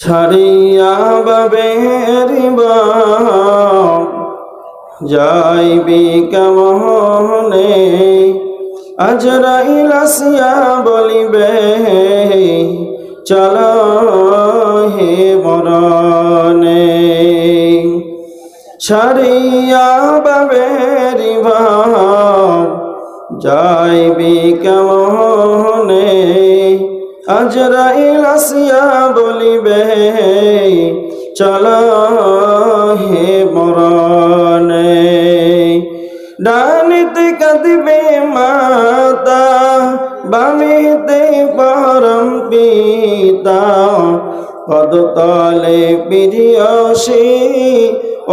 ছাড়িয়া বাবেরি বাপ যাইবি কেমনে, আজরাইল আসিয়া বলিবে চল হে মরণে। ছাড়িয়া বাবেরি বাপ যাইবি কেমনে, আজরাইল আসিয়া বলিবে চল হে মরণে। ডানিতে কাঁদিবে মাতা, বামিতে পরম পিতা, পদতলে প্রিয়সী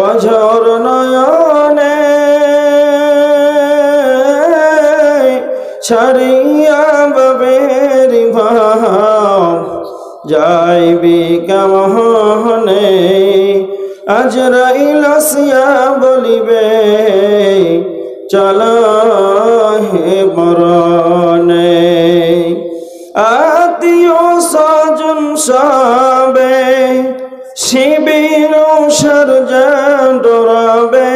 অঝর নয়নে। ছাড়িয়া বাবেরি বাপ যাইবি কেমনে, আজরাইল আসিয়া বলিবে চল হে মরণে। আত্মীয় স্বজন সবে শিবির সরজন ডরাবে,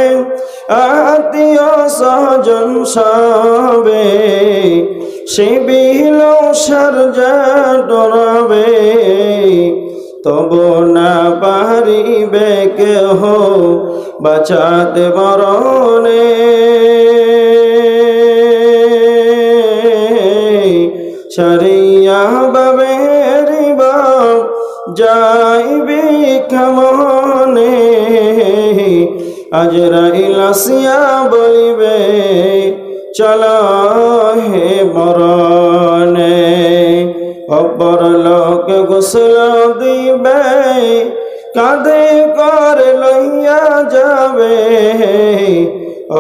আত্মীয় স্বজন সবে শিবির সরজন ডরাবে, তবু না পারিবে কেহ বাঁচাতে মরণে। ছাড়িয়া বাবেরি বাপ যাইবি কেমনে, আজরাইল আসিয়া বলিবে চল হে মরণে। অপর লোক গোসল দিবে, কাঁধে করে লইয়া যাবে,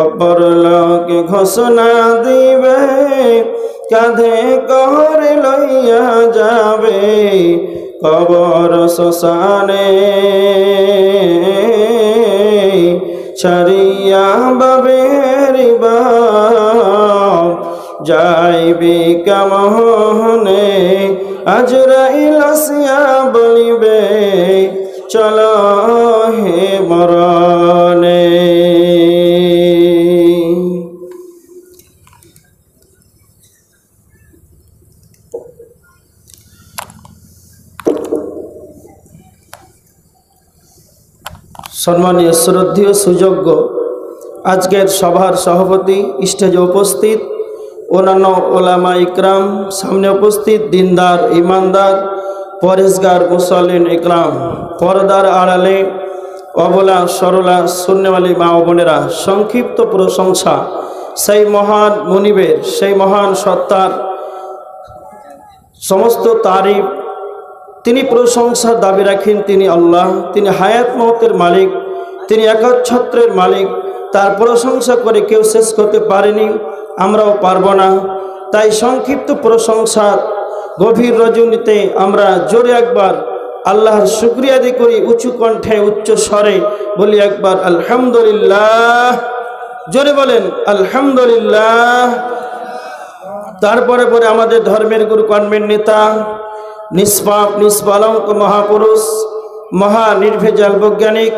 অপর লোক ঘোষণা দিবে, কাঁধে করে লইয়া যাবে, কবর শ্মশানে। ছাড়িয়া বাবেরি বাপ যাইবি কেমনে, আজরাইল আসিয়া বলিবে চল হে মরণে। সম্মানীয় শ্রদ্ধেয় সুযোগ্য আজকের সভার সভাপতি, স্টেজে উপস্থিত অন্যান্য ওলামা ইকরাম, সামনে উপস্থিত দিনদার ইমানদার পরেশগার মুসল্লিন ইকরাম, পর্দার আড়ালে অবলা সরলা শূন্যওয়ালী মা ও বোনেরা, সংক্ষিপ্ত প্রশংসা সেই মহান মুনিবের, সেই মহান সত্তার সমস্ত তারিফ। তিনি প্রশংসার দাবি রাখেন তিনি আল্লাহ, তিনি হায়াত মওতের মালিক, তিনি একচ্ছত্রের মালিক। তার প্রশংসা করে কেউ শেষ করতে পারেনি, আমরাও পারব না। তাই সংক্ষিপ্ত প্রশংসার গভীর রজনীতে আমরা জোরে একবার আল্লাহর শুকরিয়া আদায় করি, উঁচু কণ্ঠে উচ্চ স্বরে বলি একবার আলহামদুলিল্লাহ। জোরে বলেন আলহামদুলিল্লাহ। তারপরে পরে আমাদের ধর্মের গুরু, কর্মের নেতা, নিষ্পাপ নিষ্কলঙ্ক মহাপুরুষ, মহা নির্ভেজাল বৈজ্ঞানিক,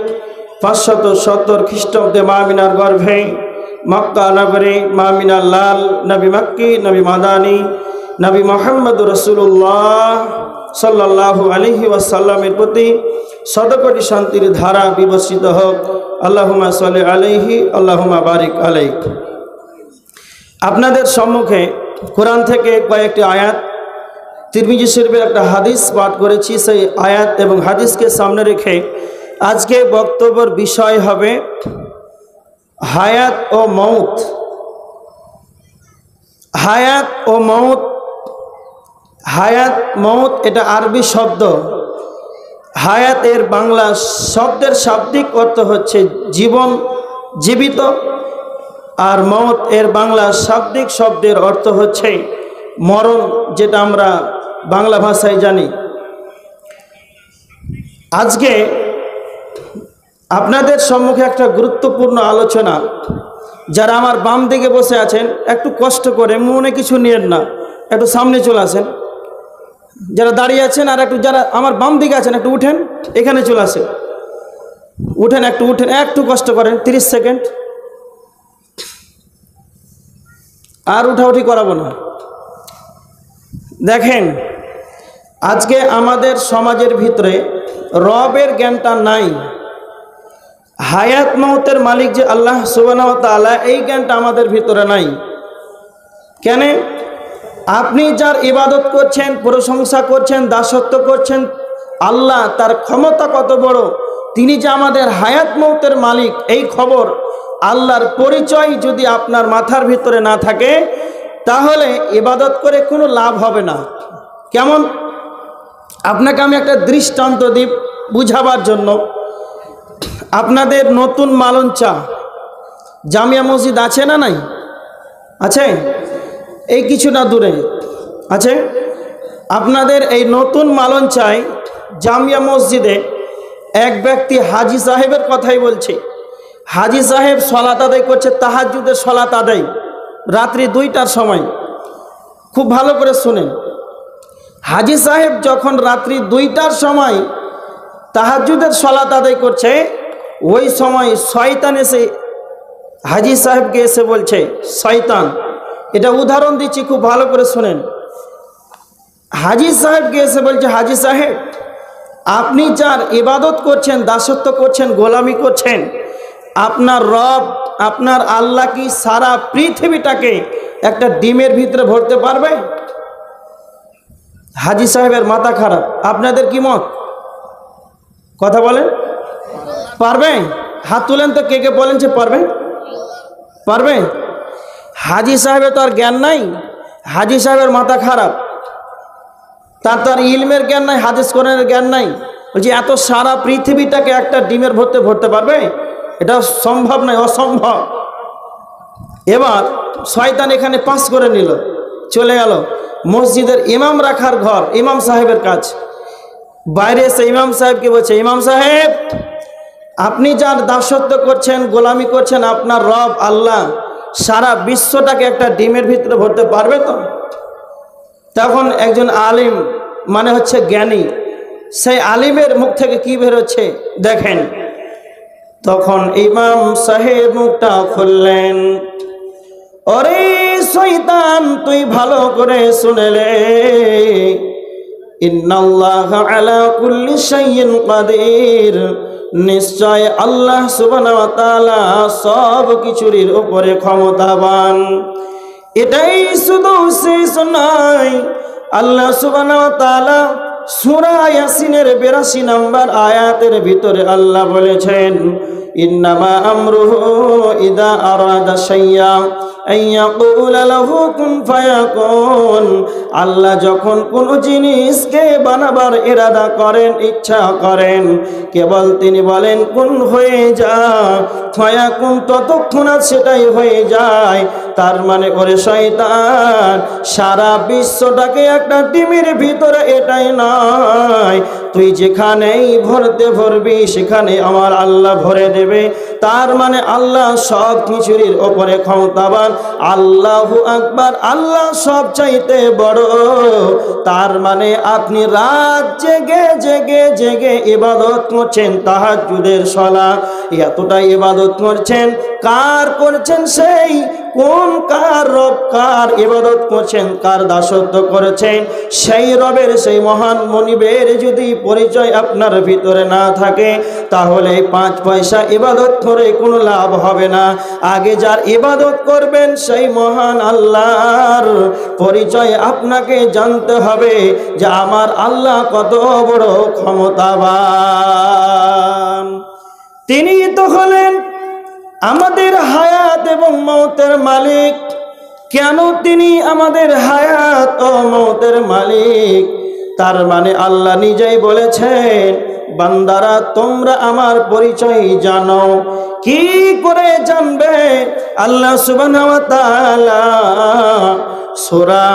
570 খ্রিস্টাব্দে মা আমিনার গর্ভে মক্কা নগরে মা আমিনার লাল নবী মক্কি, নবী মাদানী, নবী মুহাম্মদ রাসূলুল্লাহ সাল্লাল্লাহু আলাইহি ওয়াসাল্লামের প্রতি শতকোটি শান্তির ধারা বিবর্ষিত হোক। আল্লাহুম্মা সাল্লি আলাইহি আল্লাহুম্মা বারিক আলাইক। আপনাদের সম্মুখে কোরআন থেকে কয়েকটি আয়াত, তিরমিজি শরীফের একটা হাদিস পাঠ করেছি। সেই আয়াত এবং হাদিসকে সামনে রেখে আজকে বক্তব্যের বিষয় হবে হায়াত ও মৌত। হায়াত ও মৌত, হায়াত মৌত এটা আরবি শব্দ। হায়াত এর বাংলা শব্দের শাব্দিক অর্থ হচ্ছে জীবন, জীবিত, আর মৌত এর বাংলা শাব্দিক শব্দের অর্থ হচ্ছে মরণ, যেটা আমরা বাংলা ভাষায় জানি। আজকে আপনাদের সম্মুখে একটা গুরুত্বপূর্ণ আলোচনা। যারা আমার বাম দিকে বসে আছেন একটু কষ্ট করে, মনে কিছু নিয়েন না, একটু সামনে চলে আসেন। যারা দাঁড়িয়ে আছেন আর একটু, যারা আমার বাম দিকে আছেন একটু উঠেন, এখানে চলে আসে, উঠেন, একটু উঠেন, একটু কষ্ট করেন, 30 সেকেন্ড। আর উঠাউঠি করাবো না। দেখেন, আজকে আমাদের সমাজের ভিতরে রবের জ্ঞানটা নাই। হায়াত মওতের মালিক যে আল্লাহ সুবহানাহু ওয়া তাআলা, এই জ্ঞানটা আমাদের ভিতরে নাই। কেন? আপনি যার ইবাদত করছেন, প্রশংসা করছেন, দাসত্ব করছেন, আল্লাহ তার ক্ষমতা কত বড়, তিনি যে আমাদের হায়াত মওতের মালিক, এই খবর, আল্লাহর পরিচয় যদি আপনার মাথার ভিতরে না থাকে, তাহলে ইবাদত করে কোনো লাভ হবে না। কেমন? আপনাকে আমি একটা দৃষ্টান্ত দিই বুঝাবার জন্য। আপনাদের নতুন মালঞ্চা জামিয়া মসজিদ আছে না নাই? আছে, এই কিছুটা দূরে আছে। আপনাদের এই নতুন মালঞ্চায় জামিয়া মসজিদে এক ব্যক্তি, হাজি সাহেবের কথাই বলছে, হাজি সাহেব সলাত আদায় করছে, তাহাজ্জুদের সলাত আদায় রাত্রি 2টার সময়। খুব ভালো করে শুনেন, হাজি সাহেব যখন রাত্রি 2টার সময় তাহাজ্জুদের সলাত আদায় করছে, ওই সময় শয়তান এসে হাজি সাহেবকে এসে বলছে, শয়তান, এটা উদাহরণ দিচ্ছি, খুব ভালো করে শুনেন। হাজি সাহেবকে এসে বলছে, হাজি সাহেব, আপনি যার ইবাদত করছেন, দাসত্ব করছেন, গোলামি করছেন, আপনার রব, আপনার আল্লাহ কি সারা পৃথিবীটাকে একটা ডিমের ভিতরে ভরতে পারবে? হাজি সাহেবের মাথা খারাপ। আপনাদের কি মত? কথা বলেন, পারবে? হাত তুলেন তো, কে কে বলেন যে পারবে? পারবে? হাজি সাহেবের তো আর জ্ঞান নাই, হাজি সাহেবের মাথা খারাপ, তার তো আর ইলমের জ্ঞান নাই, হাদিস কোরআনের জ্ঞান নাই। বলছি এত সারা পৃথিবীটাকে একটা ডিমের ভরতে পারবে? এটা সম্ভব নয়, অসম্ভব। এবার শয়তান এখানে পাস করে নিল, চলে গেল মসজিদের ইমাম রাখার ঘর, ইমাম সাহেবের কাজ। বাইরে এসে ইমাম সাহেবকে বলছে, ইমাম সাহেব, আপনি যার দাসত্ব করছেন, গোলামি করছেন, আপনার রব আল্লাহ সারা বিশ্বটাকে একটা ডিমের ভিতরে ভরতে পারবে তো? তখন একজন আলিম, মানে হচ্ছে জ্ঞানী, সেই আলিমের মুখ থেকে কি বেরোচ্ছে দেখেন। তখন ইমাম সাহেব মুখটা খুললেন, ওরে শয়তান, তুই ভালো করে শুনেলে, ইন্নাল্লাহা আলা কুল্লি শাইইন কাদির, নিশ্চয় আল্লাহ সুবহানাহু ওয়া তাআলা সব কিছুর উপরে ক্ষমতাবান। এটাই শুধু শেষ নয়, আল্লাহ সুবহানাহু ওয়া তাআলা সূরা ইয়াসিনের 82 নম্বর আয়াতের ভিতরে আল্লাহ বলেছেন, ইন্নামা আমরুহু ইযা আরাদা শাইয়া আন ইয়াকুলা লাহু কুন ফায়াকুন। আল্লাহ যখন কোন জিনিসকে বানাবার ইরাদা করেন, ইচ্ছা করেন, কেবল তিনি বলেন কুন হয়ে যা, ফায়াকুন, ততক্ষণাৎ সেটাই হয়ে যায়। তার মানে ওরে শয়তান, সারা বিশ্বটাকে একটা ডিমের ভিতরে এটাই নয়, তুই যেখানেই ভরতে ভরবি সেখানে আমার আল্লাহ ভরে দেবে। তার মানে আল্লাহ সব কিছুর উপরে ক্ষমতাবান। আল্লাহু আকবার, আল্লাহ সব চাইতে বড়। তার মানে আপনি রাত জেগে জেগে জেগে ইবাদত করছেন, তাহাজ্জুদের সালাত, এতটা ইবাদত করছেন, কার করছেন? সেই কোন কার রব, কার ইবাদত করছেন, কার দাসত্ব করেছেন, সেই রবের, সেই মহান মনিবের যদি পরিচয় আপনার ভিতরে না থাকে, তাহলে 5 পয়সা ইবাদত করে কোনো লাভ হবে না। আগে যার ইবাদত করবেন সেই মহান আল্লাহর পরিচয় আপনাকে জানতে হবে, যে আমার আল্লাহ কত বড় ক্ষমতাবান। তিনি তো হলেন আমাদের হায়াত এবং মওতের মালিক। কেন তিনি আমাদের হায়াত ও মওতের মালিক? তার মানে আল্লাহ নিজেই বলেছেন, বান্দারা তোমরা আমার পরিচয় জানো। কি করে জানবে? আল্লাহ সুবহানাহু ওয়া তাআলা সূরা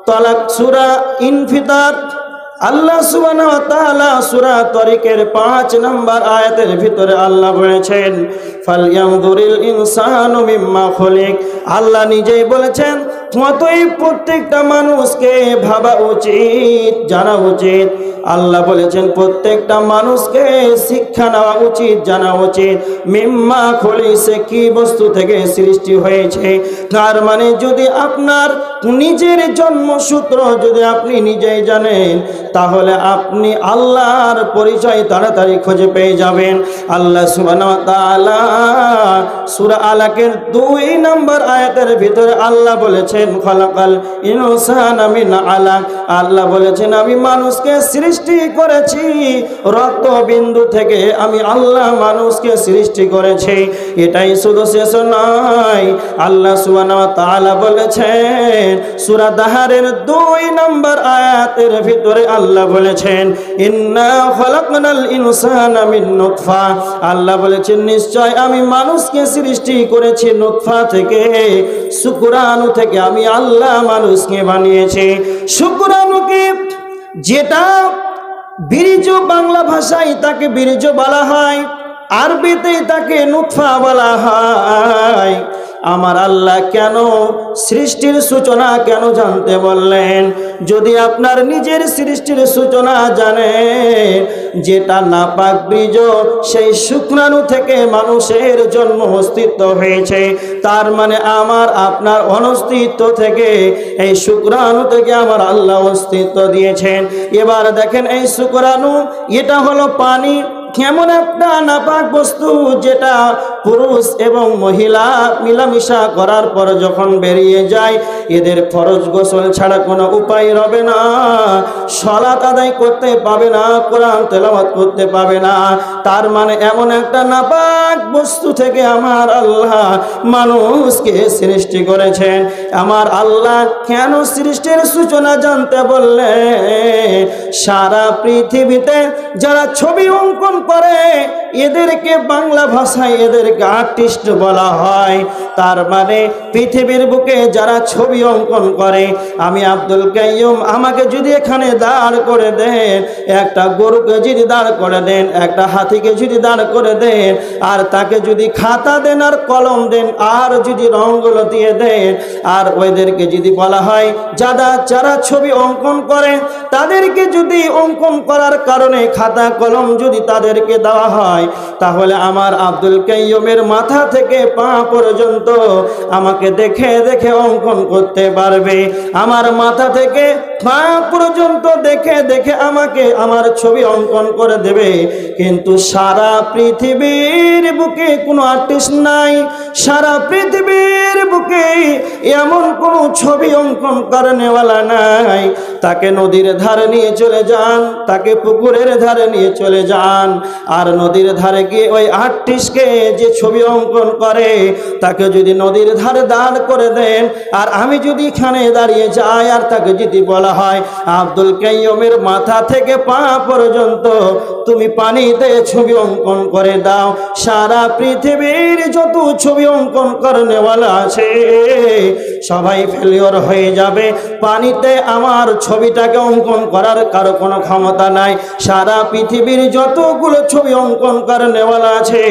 তালাক, সূরা ইনফিতার, আল্লাহ সুবহানাহু ওয়া তাআলা সূরা তারিকের 5 নম্বর আয়াতের ভিতরে আল্লাহ বলেছেন, ফালইয়ানজুরিল ইনসানু মিম্মা খুলিক। আল্লাহ নিজেই বলেছেন, অতএব প্রত্যেকটা মানুষকে ভাবা উচিত, জানা উচিত। আল্লাহ বলেছেন প্রত্যেকটা মানুষকে শিক্ষা নেওয়া উচিত, জানা উচিত। মিম্মা খুলিক, সে কি বস্তু থেকে সৃষ্টি হয়েছে। তার মানে যদি আপনার নিজের জন্মসূত্র যদি আপনি নিজেই জানেন, তাহলে আপনি আল্লাহর পরিচয় তাড়াতাড়ি খুঁজে পেয়ে যাবেন। আল্লাহ সুবহানাহু ওয়া তাআলা সূরা আলাকের 2 নম্বর আয়াতের ভিতরে আল্লাহ বলেছেন, খালাকাল ইনসানা মিন আলাক। আল্লাহ বলেছেন আমি মানুষকে সৃষ্টি করেছি রক্তবিন্দু থেকে, আমি আল্লাহ মানুষকে সৃষ্টি করেছি। এটাই শুধু শেষ নয়, আল্লাহ সুবহানাহু ওয়া তাআলা বলেছেন সূরা দাহারের 2 নম্বর আয়াতের ভিতরে আল্লাহ বলেছেন, ইন্না খালাকনাল ইনসানা মিন নুতফা। আল্লাহ বলেছেন নিশ্চয় আমি মানুষকে সৃষ্টি করেছি নুতফা থেকে, শুক্রাণু থেকে আমি আল্লাহ মানুষকে বানিয়েছি। শুক্রাণুকে, যেটা বীর্য, বাংলা ভাষায় তাকে বীর্য বলা হয়, আরবিতে তাকে নুতফা বলা হয়। আমার আল্লাহ কেন সৃষ্টির সূচনা কেন জানতে বললেন? যদি আপনার নিজের সৃষ্টির সূচনা জানেন, যেটা নাপাক বীজ, সেই শুক্রাণু থেকে মানুষের জন্ম অস্তিত্ব হয়েছে, তার মানে আমার আপনার অনস্তিত্ব থেকে এই শুক্রাণু থেকে আমার আল্লাহ অস্তিত্ব দিয়েছেন। এবার দেখেন এই শুক্রাণু, এটা হলো পানি, কেমন একটা নাপাক বস্তু, যেটা পুরুষ এবং মহিলা মিলামিশা করার পর যখন বেরিয়ে যায়, এদের ফরজ গোসল ছাড়া কোনো উপায় রবে না, সালাত আদায় করতে পাবে না, কোরআন তেলাওয়াত করতে পাবে না। তার মানে এমন একটা নাপাক বস্তু থেকে আমার আল্লাহ মানুষকে সৃষ্টি করেছেন। আমার আল্লাহ কেন সৃষ্টির সূচনা জানতে বললে? সারা পৃথিবীতে যারা ছবি অঙ্কন করে, এদেরকে বাংলা ভাষায় এদেরকে আর্টিস্ট বলা হয়। তার মানে পৃথিবীর বুকে যারা ছবি অঙ্কন করে, আমি আব্দুল কাইয়ুম, আমাকে যদি এখানে দাঁড় করে দেন, একটা গরুকে যদি দাঁড় করে দেন, একটা হাতিকে যদি দাঁড় করে দেন, আর তাকে যদি খাতা দেন আর কলম দেন, আর যদি রঙগুলো দিয়ে দেন, আর ওইদেরকে যদি বলা হয় যারা ছবি অঙ্কন করে, তাদেরকে যদি অঙ্কন করার কারণে খাতা কলম যদি তাদেরকে দেওয়া হয়, তাহলে আমার আব্দুল কাইয়ুমের মাথা থেকে পা পর্যন্ত আমাকে দেখে দেখে অঙ্কন করতে পারবে। আমার মাথা থেকে পা পর্যন্ত দেখে দেখে আমাকে আমার ছবি অঙ্কন করে দেবে। কিন্তু সারা পৃথিবীর বুকে কোনো আর্টিস্ট নাই, সারা পৃথিবীর বুকে এমন কোনো ছবি অঙ্কন করেনেওয়ালা নাই। তাকে নদীর ধারে নিয়ে চলে যান, তাকে পুকুরের ধারে নিয়ে চলে যান, আর নদীর ধারে গিয়ে ওই আর্টিস্টকে যে ছবি অঙ্কন করে, তাকে যদি নদীর ধারে দাঁড় করে দেন, আর আমি যদি এখানে দাঁড়িয়ে যাই, আর তাকে যদি বলা হয় আব্দুল কাইয়ুমের মাথা থেকে পা পর্যন্ত তুমি পানিতে ছবি অঙ্কন করে দাও, সারা পৃথিবীর যত ছবি অঙ্কন করেনেওয়ালা আছে সবাই ফেলিওর হয়ে যাবে। পানিতে আমার ছবিটাকে অঙ্কন করার কারো কোনো ক্ষমতা নাই। সারা পৃথিবীর যতগুলো ছবি অঙ্কন করেনেওয়ালা আছে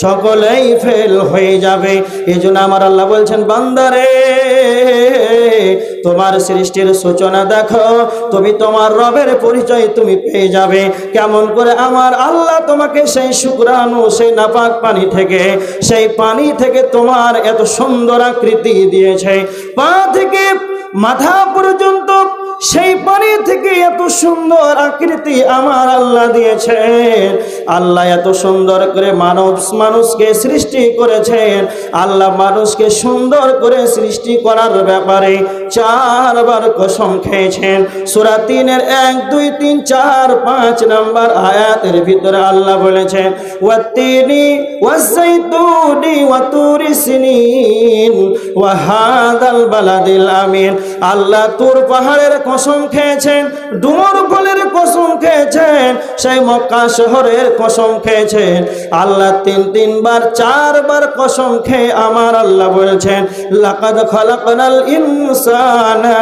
সকলেই ফেল হয়ে যাবে। এই জন্য আমার আল্লাহ বলছেন, বান্দারে তোমার সৃষ্টির সূচনা দেখো, তুমি তোমার রবের পরিচয় তুমি পেয়ে যাবে। কেমন করে আমার আল্লাহ তোমাকে সেই শুক্রাণু, সেই নাপাক পানি থেকে, সেই পানি থেকে তোমার এত সুন্দর আকৃতি দিয়েছে, পা থেকে মাথা পর্যন্ত সেই পানি থেকে এত সুন্দর আকৃতি আমার আল্লাহ দিয়েছেন। আল্লাহ এত সুন্দর করে মানুষকে সৃষ্টি করেছেন। আল্লাহ মানুষকে সুন্দর করে সৃষ্টি করার ব্যাপারে 4 বার কসম খেয়েছেন। সূরা 3-এর 1, 2, 3, 4, 5 নম্বর আয়াতের ভিতরে আল্লাহ বলেছেন, ওয়াত্তিনি ওয়াজ্জাইতুনি ওয়াতুরি সিনিন ওয়া হাদাল বালাদিল আমিন। আল্লাহ তুর পাহাড়ের কসম খেয়েছেন, ডুমুর ফলের কসম খেয়েছেন, সেই মক্কা শহরের কসম খেয়েছেন। আল্লাহ তিনবার চারবার কসম খেয়ে আমার আল্লাহ বলেছেন, লাকাদ খালাকনাল ইনসানা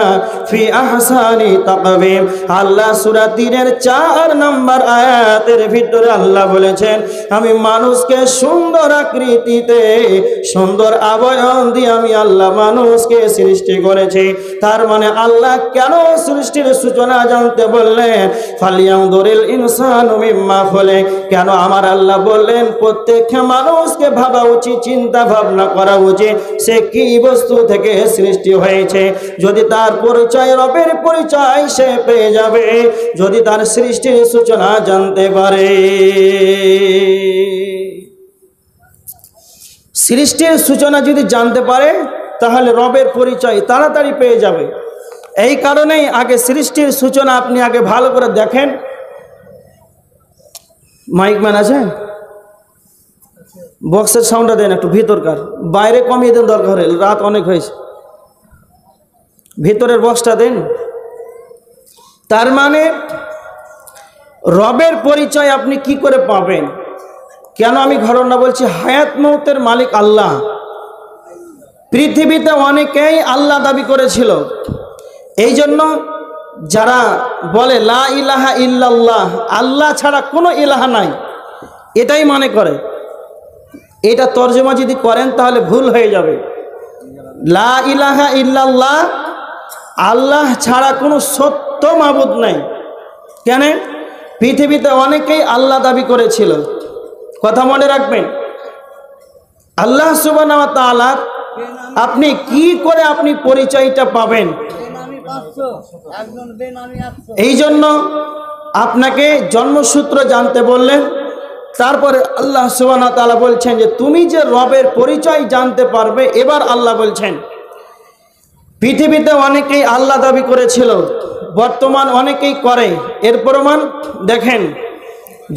ফি আহসানি তাকওয়িম। আল্লাহ সূরা 3 4 নম্বর আয়াতের ভিতরে আল্লাহ বলেছেন, আমি মানুষকে সুন্দর আকৃতিতে, সুন্দর আবয়ন দিয়ে আমি আল্লাহ মানুষকে সৃষ্টি করেছি। তার মানে আল্লাহ কেন সৃষ্টির সূচনা জানতে বললেন? ফালিয়ানদুরিল ইনসানু মিম্মা খলিক। কেন আমার আল্লাহ বললেন প্রত্যেক মানুষকে ভাবা উচিত, চিন্তা ভাবনা করা উচিত সে কি বস্তু থেকে সৃষ্টি হয়েছে। যদি তার পরিচয়, রবের পরিচয় সে পেয়ে যাবে, যদি তার সৃষ্টির সূচনা জানতে পারে। সৃষ্টির সূচনা যদি জানতে পারে তাহলে রবের পরিচয় তাড়াতাড়ি পেয়ে যাবে। এই কারণেই আগে সৃষ্টির সূচনা আপনি আগে ভালো করে দেখেন। মাইকম্যান আছে, বক্সের সাউন্ডটা দেন একটু, ভিতরকার, বাইরে কমিয়ে দেন দরকার হলে, রাত অনেক হয়েছে, ভিতরের বক্সটা দেন। তার মানে রবের পরিচয় আপনি কি করে পাবেন? কেন আমি ঘটনা বলছি? হায়াত মৌতের মালিক আল্লাহ। পৃথিবীতে অনেকেই আল্লাহ দাবি করেছিল, এই জন্য যারা বলে লা ইলাহা ইল্লাল্লাহ, আল্লাহ ছাড়া কোনো ইলাহা নাই, এটাই মনে করে। এটা তর্জমা যদি করেন তাহলে ভুল হয়ে যাবে। লা ইলাহা ইল্লাল্লাহ, আল্লাহ ছাড়া কোনো সত্য মাবুদ নাই। কেন? পৃথিবীতে অনেকেই আল্লাহ দাবি করেছিল। কথা মনে রাখবেন, আল্লাহ সুবহানাহু ওয়া তাআলা আপনি কি করে আপনি পরিচয়টা পাবেন? এই জন্য আপনাকে জন্মসূত্র জানতে বললেন। তারপরে আল্লাহ সুবহানাহু ওয়া তাআলা বলছেন যে তুমি যে রবের পরিচয় জানতে পারবে। এবার আল্লাহ বলছেন পৃথিবীতে অনেকেই আল্লাহ দাবি করেছিল, বর্তমান অনেকেই করে। এর প্রমাণ দেখেন,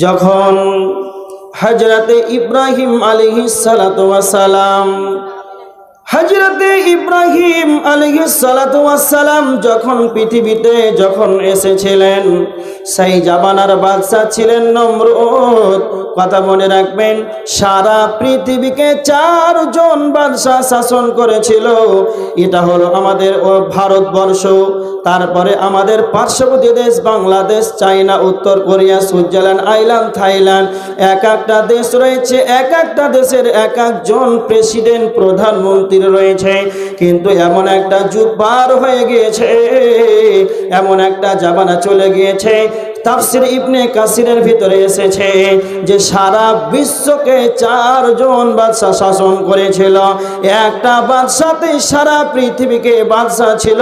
যখন হযরতে ইব্রাহিম আলাইহিস সালাতু ওয়াস সালাম, হযরতে ইব্রাহিম আলাইহিস সালাতু ওয়াস সালাম যখন পৃথিবীতে যখন এসেছিলেন, সেই জামানার বাদশা ছিলেন নমরুদ। কথা মনে রাখবেন, সারা পৃথিবীকে 4 জন বাদশা শাসন করেছিল। এটা হলো আমাদের ভারতবর্ষ, তারপরে আমাদের পার্শ্ববর্তী দেশ বাংলাদেশ, চায়না, উত্তর কোরিয়া, সুইজারল্যান্ড, আইল্যান্ড, থাইল্যান্ড, এক একটা দেশ রয়েছে, এক একটা দেশের এক একজন প্রেসিডেন্ট, প্রধানমন্ত্রী রয়েছে। কিন্তু এমন একটা যুগ পার হয়ে গিয়েছে, এমন একটা জামানা চলে গিয়েছে, তাফসীর ইবনে কাসিরের ভিতরে এসেছে যে সারা বিশ্বকে 4 জন বাদশা শাসন করেছিল। একটা বাদশাতে সারা পৃথিবীকে বাদশা ছিল।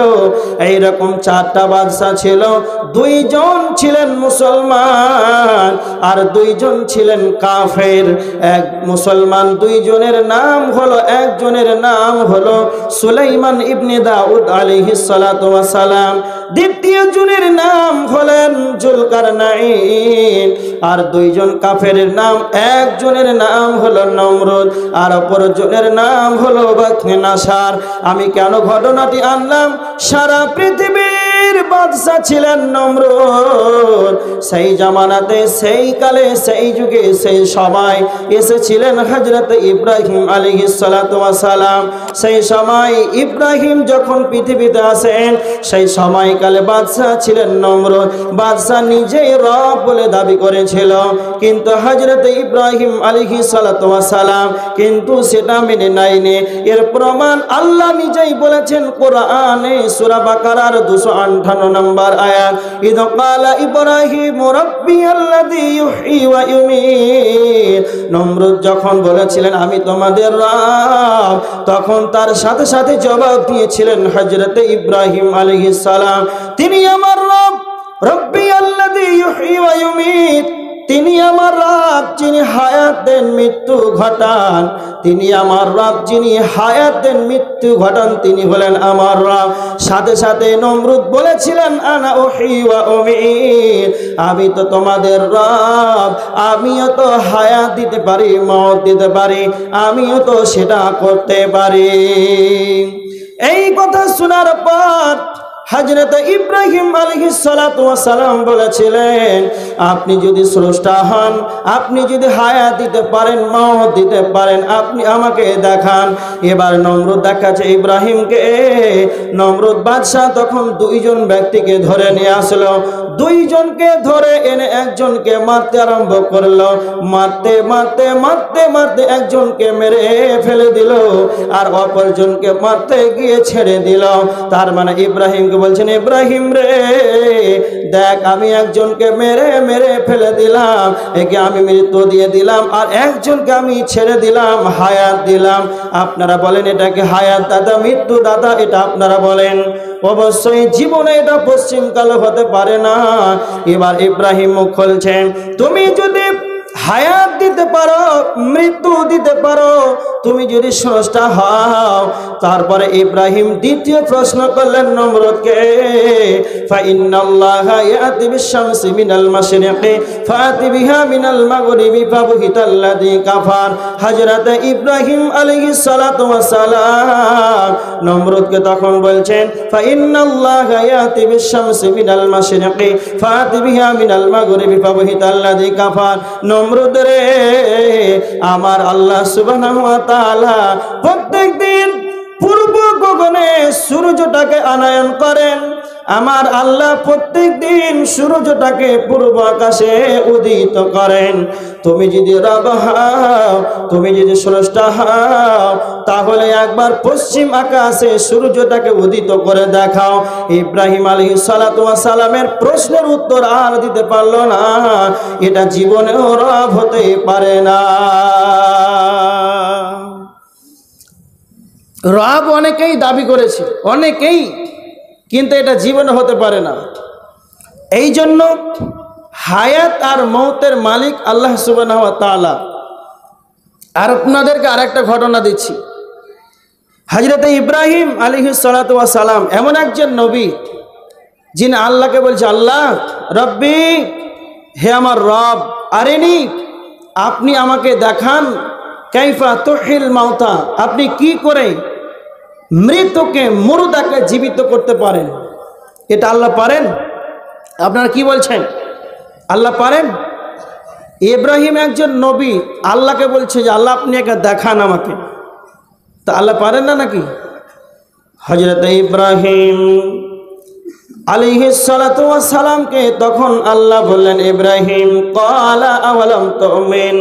এইরকম 4টা বাদশা ছিল। 2 জন ছিলেন মুসলমান আর 2 জন ছিলেন কাফের। এক মুসলমান 2 জনের নাম হলো, একজনের নাম হলো সুলাইমান ইবনে দাউদ আলাইহিস সালাতু ওয়াস সালাম, দ্বিতীয় জনের নাম হলেন জুলকারনাইন। আর 2 জন কাফের নাম, একজনের নাম হলো নমরুদ আর অপরজনের নাম হলো বাখনাসার। আমি কেন ঘটনাটি আনলাম? সারা পৃথিবীর বাদশা ছিলেন নমরুদ। সেই জামানাতে, সেই কালে, সেই যুগে, সেই সময় এসেছিলেন হযরত ইব্রাহিম আলাইহিস সালাতু ওয়াস সালাম। সেই সময় ইব্রাহিম যখন পৃথিবীতে আসেন, সেই সময়কালে বাদশা ছিলেন নমরুদ। বাদশা নিজেই রব বলে দাবি করেছিল, কিন্তু হযরত ইব্রাহিম আলাইহিস সালাতু ওয়াস সালাম কিন্তু সেটা মেনে নেয়নি। এর প্রমাণ আল্লাহ নিজেই বলেছেন কোরআনে, সূরা বাকারার 258 নম্বর আয়াত, ইদ ক্বালা ইব্রাহিম রাব্বিয়াল্লাযী ইউহয়ী ওয়া ইউমীত। নমরুদ যখন বলেছিলেন আমি তোমাদের রব, তখন তার সাথে সাথে জবাব দিয়েছিলেন হযরত ইব্রাহিম আলাইহিস সালাম, তিনি আমার রব, রাব্বিয়াল্লাযী ইউহয়ী ওয়া ইউমীত। তিনি আমার রব যিনি হায়াত দেন, মৃত্যু ঘটান। তিনি আমার রব যিনি হায়াত দেন, মৃত্যু ঘটান, তিনি হলেন আমার রব। সাথে সাথে নমরুদ বলেছিলেন আনা উহয়ী ওয়া উমীত, আমি তো তোমাদের রব, আমিও তো হায়াত দিতে পারি, মওত দিতে পারি, আমিও তো সেটা করতে পারি। এই কথা শোনার পর হযরত ইব্রাহিম আলাইহিস সালাতু ওয়াস সালাম বলেছিলেন, আপনি যদি স্রষ্টা হন, আপনি যদি হায়াত দিতে পারেন, মওত দিতে পারেন, আপনি আমাকে দেখান। এবার নমরুদ দেখাচ্ছে ইব্রাহিমকে। নমরুদ বাদশাহ তখন দুইজন ব্যক্তিকে ধরে নিয়ে আসলো। দুইজনকে ধরে এনে একজনকে মারতে আরম্ভ করলো। মারতে মারতে মারতে মারতে একজনকে মেরে ফেলে দিল, আর অপরজনকে মারতে গিয়ে ছেড়ে দিল। তার মানে ইব্রাহিমকে বলছেন, ইব্রাহিম রে দেখ, আমি একজনকে মেরে মেরে ফেলে দিলাম, একে আমি মৃত্যু দিয়ে দিলাম, আর একজনকে আমি ছেড়ে দিলাম, হায়াত দিলাম। আপনারা বলেন এটাকে হায়াত দাদা, মৃত্যু দাদা? এটা আপনারা বলেন। অবশ্যই জীবনে এটা পশ্চিমকাল হতে পারে না। এবার ইব্রাহিম মুখ খুলছেন, তুমি যদি হায়াত দিতে পারো, মৃত্যু দিতে পারো, তুমি যদি স্রষ্টা হও। তারপরে ইব্রাহিম দ্বিতীয় প্রশ্ন করলেন নমরুদকে, ফাইন্নাল্লাহা ইয়াতি বিশ-শামসি মিনাল মাশরিকি ফাতি বিহা মিনাল মাগরিবি ফাবুহিতাল্লাযী কাফার। হযরত ইব্রাহিম আলাইহিস সালাতু ওয়াস সালাম নমরুদকে তখন বলছেন, ফাইন্নাল্লাহা ইয়াতি বিশ-শামসি মিনাল মাশরিকি ফাতি বিহা মিনাল মাগরিবি ফাবুহিতাল্লাযী কাফার। নমরুদ রে, আমার আল্লাহ সুবহানাহু ওয়া তাআলা প্রত্যেকদিন পূর্ব গগনে সূর্যটাকে আনয়ন করেন। আমার আল্লাহ প্রত্যেক দিন সূর্যটাকে পূর্ব আকাশে উদিত করেন। তুমি যদি রব হও, তুমি যদি স্রষ্টা হও, তাহলে একবার পশ্চিম আকাশে সূর্যটাকে উদিত করে দেখাও। ইব্রাহিম আলাইহিস সালাতু ওয়াস সালামের প্রশ্নের উত্তর আর দিতে পারল না। এটা জীবনেও রব হতে পারে না। রব অনেকেই দাবি করেছে, অনেকেই, কিন্তু এটা জীবনে হতে পারে না। এই জন্য হায়াত আর মওতের মালিক আল্লাহ সুবহানাহু ওয়া তাআলা। আর আপনাদেরকে আরেকটা ঘটনা দিচ্ছি। হযরত ইব্রাহিম আলাইহিস সালাতু ওয়াস সালাম এমন একজন নবী, যিনি আল্লাহকে বলছে, আল্লাহ রব্বি, হে আমার রব, আরেনি, আপনি আমাকে দেখান, কাইফা তুহিল মাউতা, আপনি কি করে মৃতকে, মুর্দাকে জীবিত করতে পারেন। এটা আল্লাহ পারেন? আপনারা কি বলছেন? আল্লাহ পারেন? ইব্রাহিম একজন নবী, আল্লাহকে বলছে যে আল্লাহ আপনি একে দেখান আমাকে। তা আল্লাহ পারেন না নাকি? হযরত ইব্রাহিম আলাইহিস সালাতু ওয়াস সালামকে তখন আল্লাহ বললেন, ইব্রাহিম ক্বালা আওয়ালাম তুমিন,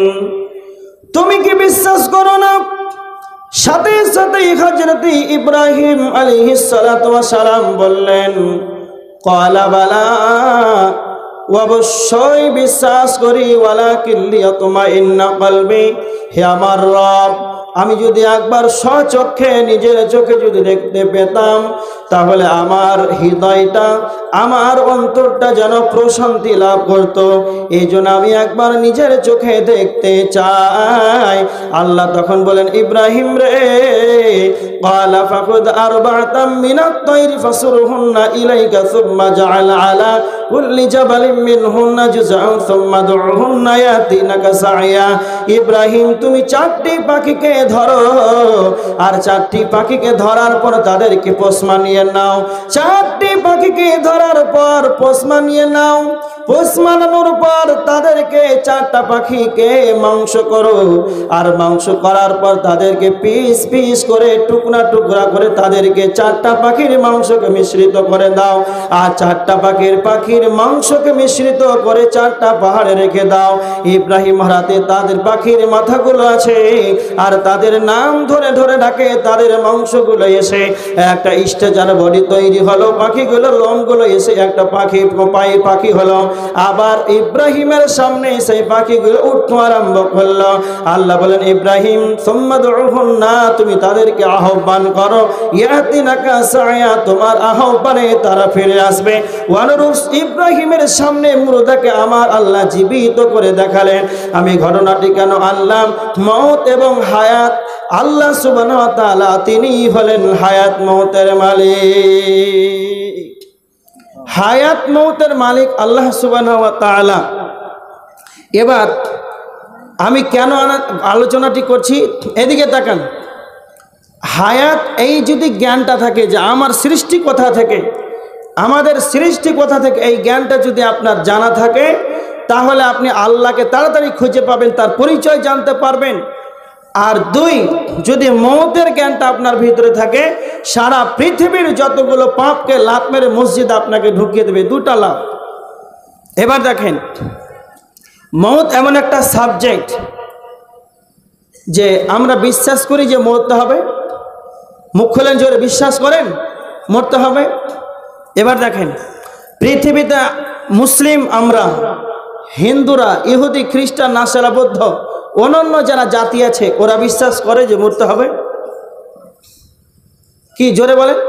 তুমি কি বিশ্বাস করো না? সাথে সাথে হযরত ইব্রাহিম আলাইহিস সালাতু ওয়াস সালাম বললেন, ক্বালা বালা, অবশ্যই বিশ্বাস করি, ওয়ালাকিন লিয়াতমাইন্না কলবি, হে আমার রব, আমি যদি একবার স্বচক্ষে নিজের চোখে যদি দেখতে পেতাম, তাহলে আমার হৃদয়টা, আমার অন্তরটা যেন প্রশান্তি লাভ করত। এই জন্য আমি একবার নিজের চোখে দেখতে চাই। আল্লাহ তখন বলেন, ইব্রাহিম রে, ক্বালা ফাখুদ আরবাতাম মিনাত তায়রি ফাসুরহুন্না ইলাইকা সুম্মা জাআল আলা কুল্লি জাবালিন মিনহুন্না জুজআন সুম্মা দু'হুন্না ইয়াতিনাকা সাইয়া। ইব্রাহিম, তুমি 4টি পাখিকে ধরো, আর 4টি পাখিকে ধরার পর তাদেরকে পোষ মানিয়ে নাও। 4টি পাখিকে ধরার পর পোষ মানিয়ে নাও। পোষ মানানোর পর তাদেরকে 4টা পাখিকে মাংস করো, আর মাংস করার পর তাদেরকে পিস পিস করে, টুকরা টুকরা করে তাদেরকে 4টা পাখির মাংসকে মিশ্রিত করে দাও। আর 4টা পাখির মাংসকে মিশ্রিত করে 4টা পাহাড়ে রেখে দাও। ইব্রাহিম হারাতে তাদের পাখির মাথাগুলো আছে, আর তাদের নাম ধরে ধরে ডাকে। তাদের মাংসগুলো এসে একটা স্ট্রেচার বডি তৈরি হলো, পাখিগুলোর লোমগুলো এসে একটা পাখি হলো। আবার ইব্রাহিমের সামনে সেই পাখিগুলো উঠতে আরম্ভ করলো। আল্লাহ বলেন, ইব্রাহিম সুম্মা দু'হুন্না, তুমি তাদেরকে আহ্বান করো, ইয়াতিনাকা সাইয়া, তোমার আহ্বানে তারা ফিরে আসবে। ওয়ানুরুস, ইব্রাহিমের সামনে মুর্দাকে আমার আল্লাহ জীবিত করে দেখালেন। আমি ঘটনাটি কেন আনলাম? মওত এবং হায়াত, আল্লাহ সুবহানাহু ওয়া তাআলা তিনি হলেন হায়াত মওতের মালিক। হায়াত মওতের মালিক আল্লাহ সুবহানাহু ওয়া তাআলা। এবার আমি কেন আলোচনাটি করছি, এদিকে তাকান। হায়াত, এই যদি জ্ঞানটা থাকে যে আমার সৃষ্টি কোথা থেকে, আমাদের সৃষ্টি কোথা থেকে, এই জ্ঞানটা যদি আপনার জানা থাকে তাহলে আপনি আল্লাহকে তাড়াতাড়ি খুঁজে পাবেন, তার পরিচয় জানতে পারবেন। আর দুই, যদি মওতের জ্ঞানটা আপনার ভিতরে থাকে, সারা পৃথিবীর যতগুলো পাপকে লাত মেরে মসজিদ আপনাকে ঢুকিয়ে দেবে, দুটা লাভ। এবার দেখেন, মওত এমন একটা সাবজেক্ট যে আমরা বিশ্বাস করি যে মরতে হবে, মুখ খুলেন জোরে, বিশ্বাস করেন মরতে হবে। এবার দেখেন, পৃথিবীতে মুসলিম আমরা, হিন্দুরা, ইহুদি, খ্রিস্টান, নাসারা, বৌদ্ধ, অন্যান্য যারা জাতি আছে ওরা বিশ্বাস করে যে মরতে হবে। কি জোরে বলেন?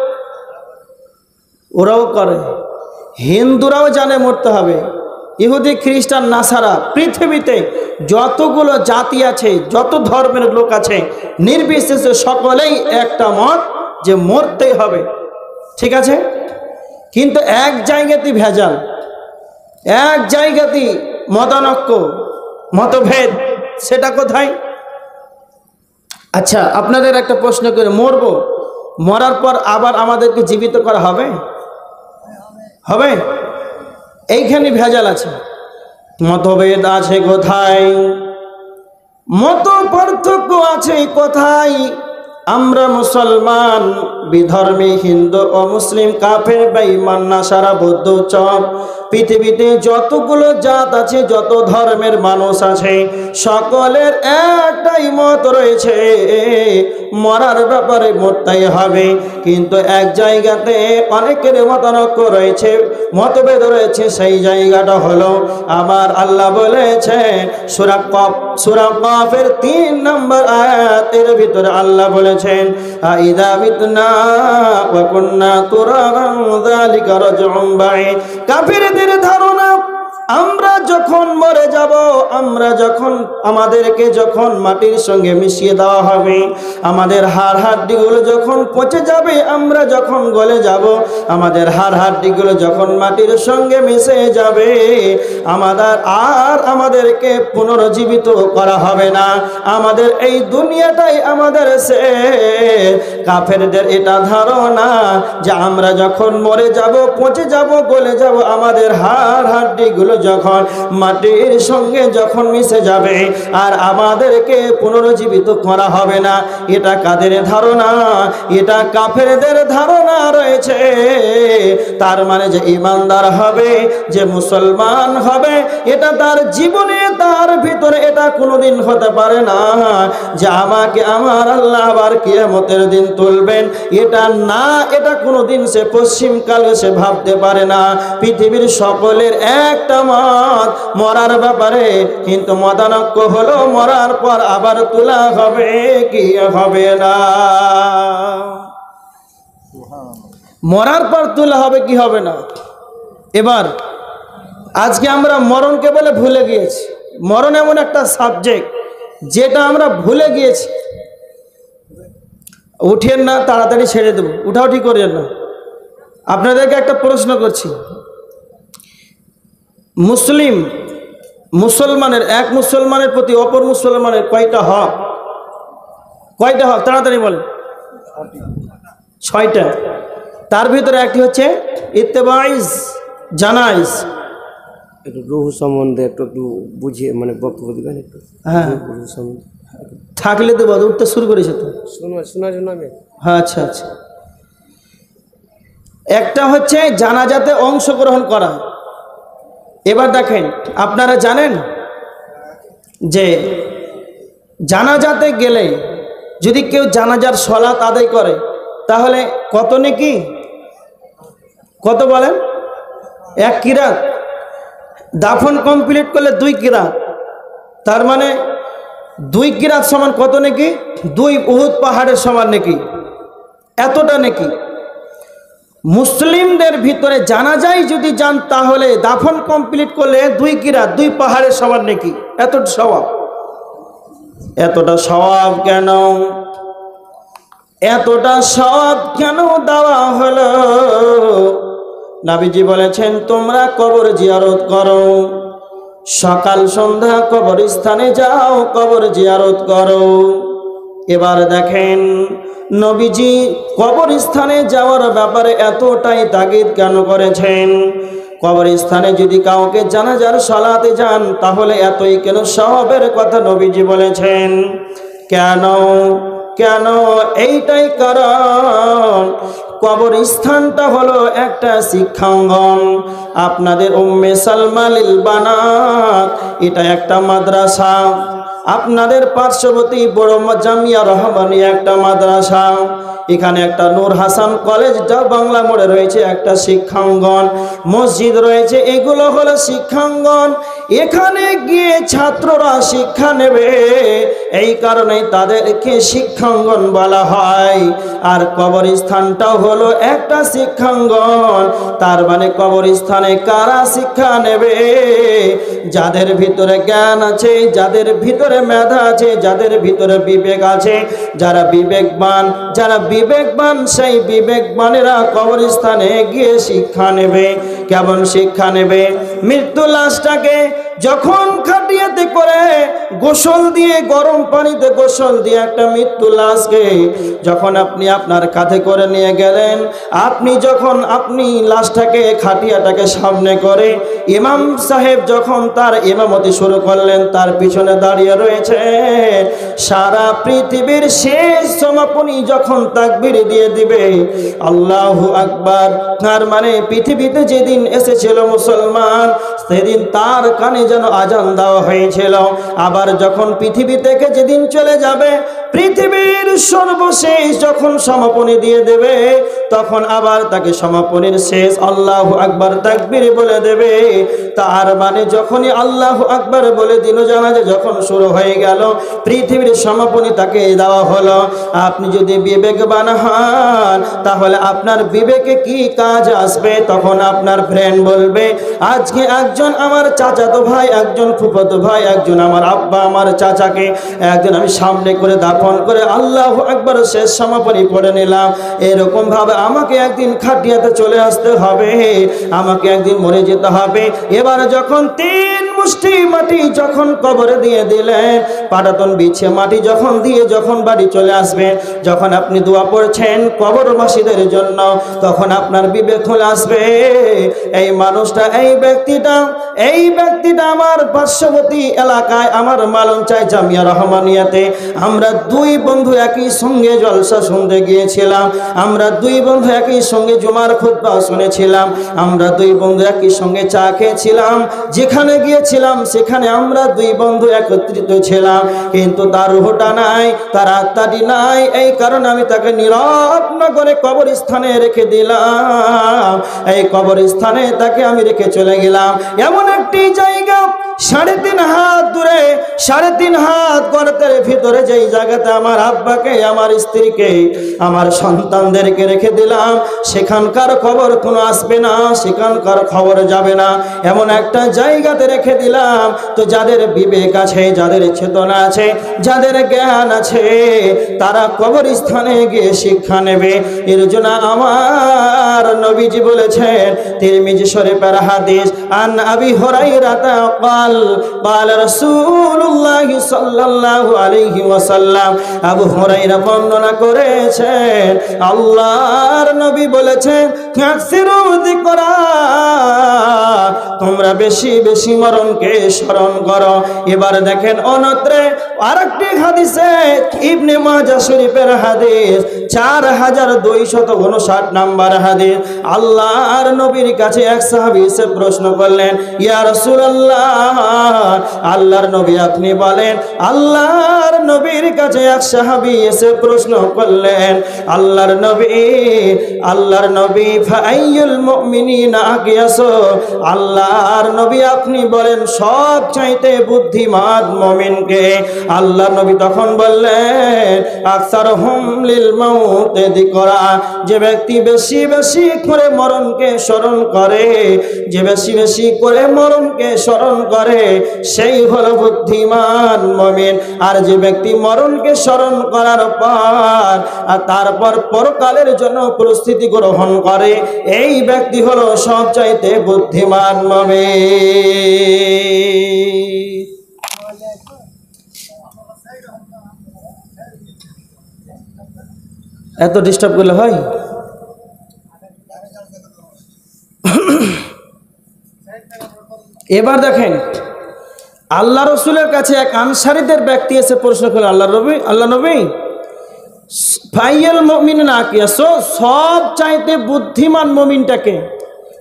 ওরাও করে। হিন্দুরাও জানে মরতে হবে, ইহুদি, খ্রিস্টান, নাসারা, পৃথিবীতে যতগুলো জাতি আছে, যত ধর্মের লোক আছে, নির্বিশেষে সকলেই একটা মত যে মরতেই হবে। ঠিক আছে, কিন্তু এক জায়গাতেই ভেজাল, এক জায়গাতেই মতানৈক্য, মতভেদ। সেটা কোথায়? আচ্ছা, আপনাদের একটা প্রশ্ন করে, মরবো, মরার পর আবার আমাদেরকে জীবিত করা হবে? হবে? এইখানে ভেজাল আছে। মতভেদ আছে কোথায়? মত পার্থক্য আছে কোথায়? আমরা মুসলমান, বিধর্মী, হিন্দু ও মুসলিম, কাফের, বেঈমান, নাসারা, বৌদ্ধ, চপ, পৃথিবীতে যতগুলো জাত আছে, যত ধর্মের মানুষ আছে, সকলের একটাই মত রয়েছে, মরার ব্যাপারে মরতেই হবে। কিন্তু এক জায়গাতে অনেকের মতানৈক্য রয়েছে, মতভেদ রয়েছে। সেই জায়গাটা হলো আমার আল্লাহ বলেছেন সূরা কাফের 3 নম্বর আয়াতের ভিতরে আল্লাহ বলেছেন, আইদা মিতনা ওয়া কুন্না তুরাবান যালিকা রাজউন বাঈদ। কাফিরদের ধারণা আমরা যখন মরে যাব, আমরা যখন আমাদেরকে যখন মাটির সঙ্গে মিশিয়ে দেওয়া হবে, আমাদের হাড় হাড্ডিগুলো যখন পচে যাবে, আমরা যখন গলে যাব, আমাদের হাড় হাড্ডিগুলো যখন মাটির সঙ্গে মিশে যাবে, আমাদেরকে পুনরুজ্জীবিত করা হবে না। আমাদের এই দুনিয়াটাই আমাদের কাফেরদের এটা ধারণা যে আমরা যখন মরে যাব, পচে যাব, গলে যাব, আমাদের হাড় হাড্ডিগুলো যখন মাটির সঙ্গে যখন মিশে যাবে, আর আমাদেরকে পুনরুজ্জীবিত করা হবে না। এটা কাদের ধারণা? এটা কাফেরদের ধারণা রয়েছে। তার মানে যে ঈমানদার হবে, যে মুসলমান হবে, এটা তার জীবনে, তার ভিতরে এটা কোনোদিন হতে পারে না যে আমাকে আমার আল্লাহ আবার কিয়ামতের দিন তুলবেন। এটা না, এটা কোনোদিন সে পশ্চিমকালে সে ভাবতে পারে না। পৃথিবীর সকলের একটা মত মরার ব্যাপারে, কিন্তু মতানৈক্য হলো মরার পর আবার তোলা হবে কি হবে না। মরার পর তোলা হবে কি হবে না। এবার আজকে আমরা মরণকে বলে ভুলে গিয়েছি। মরণ এমন একটা সাবজেক্ট যেটা আমরা ভুলে গিয়েছি। উঠেন না, তাড়াতাড়ি ছেড়ে দেবো, উঠাউঠি করেন না। আপনাদেরকে একটা প্রশ্ন করছি, মুসলমানের এক মুসলমানের প্রতি অপর মুসলমানের কয়টা হক? কয়টা হক? তাড়াতাড়ি বলেন। 6টা। তার ভিতরে একটি হচ্ছে ইত্তেবাইজ জানাইজ। একটু রুহ সম্বন্ধে একটু বুঝিয়ে মানে বক্তব্য দিবেন একটু। হ্যাঁ, থাকলে তো বল, উঠতে শুরু করেছে তো শোনার জন্য আমি। হ্যাঁ, আচ্ছা আচ্ছা। একটা হচ্ছে জানাজাতে অংশগ্রহণ করা। এবার দেখেন, আপনারা জানেন যে জানাজাতে গেলে যদি কেউ জানাজার সালাত আদায় করে তাহলে কত নেকি? কত বলেন? 1 কিরাত। দাফন কমপ্লিট করলে 2 কিরাত। তার মানে 2 কিরাত সমান কত নেকি? 2 উহুদ পাহাড়ের সমান নেকি। এতটা নেকি। মুসলিমদের ভিতরে জানাজাই যদি যান তাহলে দাফন কমপ্লিট করলে 2 কিরাত, 2 পাহাড়ের সমান নেকি। এতটা সওয়াব। এতটা সওয়াব কেন? এতটা সওয়াব কেন দেওয়া হলো? নবীজি বলেছেন, তোমরা কবর জিয়ারত করো, সকাল সন্ধ্যা কবরস্থানে যাও, কবর জিয়ারত করো। এবার দেখেন, নবীজি কবরস্থানে যাওয়ার ব্যাপারে এতটাই তাগিদ কেন করেছেন? কবরস্থানে যদি কাউকে জানাজার সালাতে যান তাহলে এতই কেন সওয়াবের কথা নবীজি বলেছেন? কেন কেন? এইটাই কারণ কবরস্থানটা হলো একটা শিক্ষাঙ্গন। আপনাদের উম্মে সালমা লিল বানাত এটা একটা মাদ্রাসা। আপনাদের পার্শ্ববর্তী বড় জামিয়া রহমানিয়া একটা মাদ্রাসা। এখানে একটা নূর হাসান কলেজ যা বাংলা মোড়ে রয়েছে একটা শিক্ষাঙ্গন, মসজিদ রয়েছে, এগুলো হলো শিক্ষাঙ্গন। এখানে গিয়ে ছাত্ররা শিক্ষা নেবে, এই কারণে তাদেরকে শিক্ষাঙ্গন বলা হয়। আর কবরস্থানটাও হলো একটা শিক্ষাঙ্গন। তার মানে কবরস্থানে কারা শিক্ষা নেবে? যাদের ভিতরে জ্ঞান আছে, যাদের ভিতরে মেধা আছে, যাদের ভিতরে বিবেক আছে, যারা বিবেকবান সেই বিবেকবানেরা কবরস্থানে গিয়ে শিক্ষা নেবে। কেমন শিক্ষা নেবে? মৃত্যু লাশটাকে যখন খাটিয়াতে করে গোসল দিয়ে, গরম পানিতে গোসল দিয়ে একটা মৃত্যু লাশকে যখন আপনি আপনার কাঁধে করে নিয়ে গেলেন, আপনি লাশটাকে খাটিয়াটাকে সামনে করে ইমাম সাহেব যখন তার ইমামতি শুরু করলেন, তার পিছনে দাঁড়িয়ে রয়েছে সারা পৃথিবীর শেষ সমাপনী যখন তাকবীর দিয়ে দিবে আল্লাহু আকবার। তার মানে পৃথিবীতে যেদিন এসেছিল মুসলমান সেদিন তার কানে যেন আজান দেওয়া হয়েছিল। আবার যখন পৃথিবী থেকে যেদিন চলে যাবে, পৃথিবীর সর্বশেষ যখন সমাপনী দিয়ে দেবে, তখন আবার তাকে সমাপনীর শেষ আল্লাহু আকবার তাকবীর বলে দেবে। তার মানে যখনই আল্লাহু আকবার বলে দিল, জানাজা যখন শুরু হয়ে গেল, পৃথিবীর সমাপনী তাকে দেওয়া হলো। আপনি যদি বিবেকবান হন তাহলে আপনার বিবেকে কি কাজ আসবে? তখন আপনার ফ্রেন্ড বলবে, আজকে একজন আমার চাচাতো ভাই, একজন ফুফাতো ভাই, একজন আমার আব্বা আমার চাচাকে একজন আমি সামনে করে দাফন করে আল্লাহু আকবার শেষ সমাপনী পড়ে নিলাম। এরকম ভাবে আমাকে একদিন খাটিয়াতে চলে আসতে হবে, আমাকে একদিন মরে যেতে হবে। এবার যখন 3 মুষ্টি মাটি যখন কবরে দিয়ে দিলেন, পাটাতন বিছে মাটি যখন দিয়ে যখন বাড়ি চলে আসবে, যখন আপনি দোয়া পড়ছেন কবরবাসীদের জন্য, তখন আপনার বিবেক হলে আসবে এই মানুষটা, এই ব্যক্তিটা আমার পার্শ্ববর্তী এলাকায় আমার মালঞ্চায় জামিয়া রহমানিয়াতে আমরা 2 বন্ধু একই সঙ্গে জলসা শুনতে গিয়েছিলাম, আমরা 2 বন্ধু একই সঙ্গে জুমার খুতবা শুনেছিলাম, আমরা 2 বন্ধু একই সঙ্গে চা খেয়েছিলাম, যেখানে গিয়েছিলাম সেখানে আমরা 2 বন্ধু একত্রিত ছিলাম, কিন্তু তার রূহটা নাই, তার আত্মাটি নাই। এই কারণে আমি তাকে নিরত্ন করে কবরস্থানে রেখে দিলাম। এই কবরস্থানে তাকে আমি রেখে চলে গেলাম। এমন একটি জায়গা 3.5 হাত দূরে, 3.5 হাত গর্তের ভিতরে, যেই জায়গাতে আমার আব্বাকে, আমার স্ত্রীকে, আমার সন্তানদেরকে রেখে দিলাম, সেখানকার খবর কোনো আসবে না, সেখানকার খবর যাবে না, এমন একটা জায়গাতে রেখে দিলাম। তো যাদের বিবেক আছে, যাদের চেতনা আছে, যাদের জ্ঞান আছে, তারা কবরস্থানে গিয়ে শিক্ষা নেবে। এর জন্য আমার নবীজি বলেছেন, তিরমিজি শরীফের হাদিস, আন আবি হুরায়রা قال قال رسول الله সাল্লাল্লাহু আলাইহি ওয়াসাল্লাম, আবু হুরায়রা বর্ণনা করেছেন, আল্লাহর নবী বলেছেন, কাসিরু যিকরা, তোমরা বেশি বেশি মরণকে স্মরণ করো। এবার দেখেন অন্যত্রে আরেকটি হাদিসে, ইবনে মাজাহ শরীফের হাদিস 4259 নাম্বার হাদিস, আল্লাহর নবীর কাছে এক সাহাবী এসে প্রশ্ন করলেন, ইয়া রাসূলুল্লাহ, আল্লাহর নবী আপনি বলেন। আল্লাহর নবীর কাছে এক সাহাবী এসে প্রশ্ন করলেন, আল্লাহর নবী ফাআইয়ুল মুমিনিনা আকিয়াসু, আল্লাহর নবী আপনি বলেন সব চাইতে বুদ্ধিমান মুমিনকে? আল্লাহর নবী তখন বললেন, আকসারহুম লিল মাউত যিকরা, যে ব্যক্তি বেশি বেশি করে মরণকে স্মরণ করে, যে বেশি বেশি করে মরণকে স্মরণ করে, সেই হলো বুদ্ধিমান মুমিন। আর যে ব্যক্তি মরণকে স্মরণ করার পর আর তারপর পরকালের জন্য প্রস্তুতি গ্রহণ করে, এই ব্যক্তি হলো সবচাইতে বুদ্ধিমান মুমিন। এত ডিস্টার্ব করলে হয়? এবার দেখেন, আল্লাহ রসুলের কাছে এক আনসারীদের ব্যক্তি এসে প্রশ্ন করলেন, আল্লাহ নবী ফাইয়াল মুমিন না কিয়াসো, সব চাইতে বুদ্ধিমান মুমিনটাকে?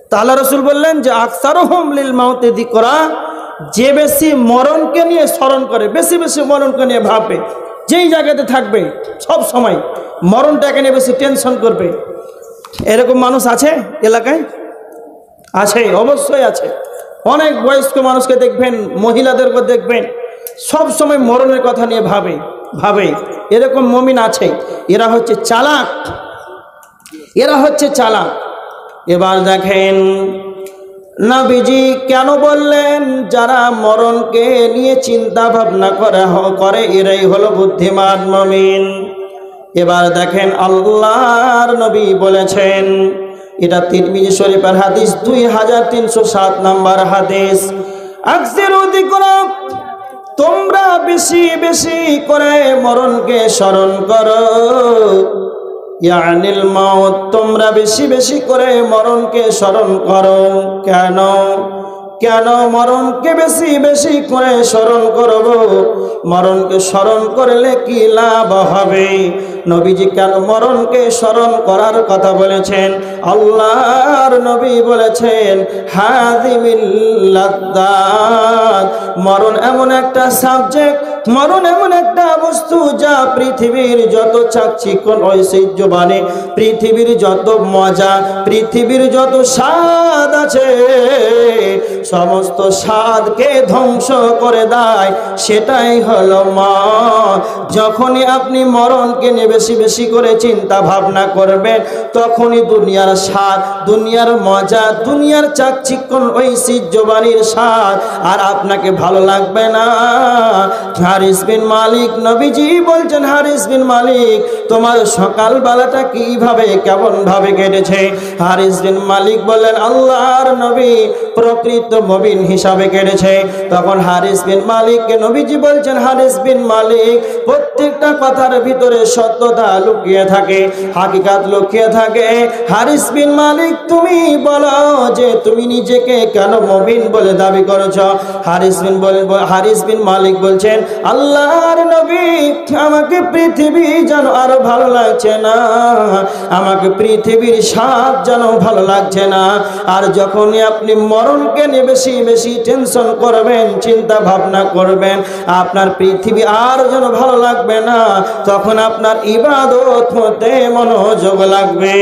তা আল্লাহ রসুল বললেন যে আকসারুহুম লিল মাউতি যিকরা, যে বেশি মরণকে নিয়ে স্মরণ করে, বেশি বেশি মরণকে নিয়ে ভাববে, যেই জায়গাতে থাকবে সব সময় মরণটাকে নিয়ে বেশি টেনশন করবে। এরকম মানুষ আছে এলাকায়? আছে, অবশ্যই আছে। অনেক বয়স্ক মানুষকে দেখবেন, মহিলাদেরকে দেখবেন, সব সময় মরণের কথা নিয়ে ভাবে। এরকম মুমিন আছে। এরা হচ্ছে চালাক, এবার দেখেন নবীজি কেন বললেন যারা মরণকে নিয়ে চিন্তা ভাবনা করে এরাই হলো বুদ্ধিমান মুমিন। এবার দেখেন আল্লাহর নবী বলেছেন, এটা তিরমিজি শরীফের হাদিস, 2307 নম্বর হাদিস, আকসিরু যিকরা, তোমরা বেশি বেশি করে মরণকে স্মরণ করো, ইয়ানিল মাউত, তোমরা বেশি বেশি করে মরণকে স্মরণ করো। কেন মরণকে বেশি বেশি করে স্মরণ করব? মরণকে স্মরণ করলে কি লাভ হবে? নবীজি কেন মরণকে স্মরণ করার কথা বলেছেন? আল্লাহর নবী বলেছেন হাযিমিল লাদ্দাত, মরণ এমন একটা সাবজেক্ট, মরণ এমন একটা বস্তু যা পৃথিবীর যত চাকচিক্যন ঐশ্বর্যবাণী, পৃথিবীর যত মজা, পৃথিবীর যত স্বাদ আছে, সমস্ত স্বাদকে ধ্বংস করে দেয়। সেটাই হলো মরণ। যখনই আপনি মরণকে নিয়ে বেশি বেশি করে চিন্তা ভাবনা করবেন, তখনই দুনিয়ার স্বাদ, দুনিয়ার মজা, দুনিয়ার চাকচিক্যন ঐশ্বর্যবাণীর স্বাদ আর আপনাকে ভালো লাগবে না। হারিস বিন মালিক, নবীজি বলছেন, হারিস বিন মালিক তোমার সকালবেলাটা কিভাবে কেমন ভাবে কেটেছে? হারিস বিন মালিক বললেন, আল্লাহর নবী প্রকৃত মুমিন হিসাবে কেটেছে। তখন হারিস বিন মালিককে নবীজি বলছেন, হারিস বিন মালিক প্রত্যেকটা কথার ভিতরে সত্যতা লুকিয়ে থাকে, হাকিকাত লুকিয়ে থাকে। হারিস বিন মালিক তুমি বলো যে তুমি নিজেকে কেন মুমিন বলে দাবি করেছ? হারিস বিন মালিক বলছেন, আল্লাহর নবী আমাকে পৃথিবী যেন আরো ভালো লাগছে না, আমাকে পৃথিবীর স্বাদ যেন ভালো লাগছে না। আর যখনই আপনি মরণকে নিয়ে বেশি বেশি টেনশন করবেন, চিন্তা ভাবনা করবেন, আপনার পৃথিবী আর যেন ভালো লাগবে না, তখন আপনার ইবাদত হতে মনোযোগ লাগবে।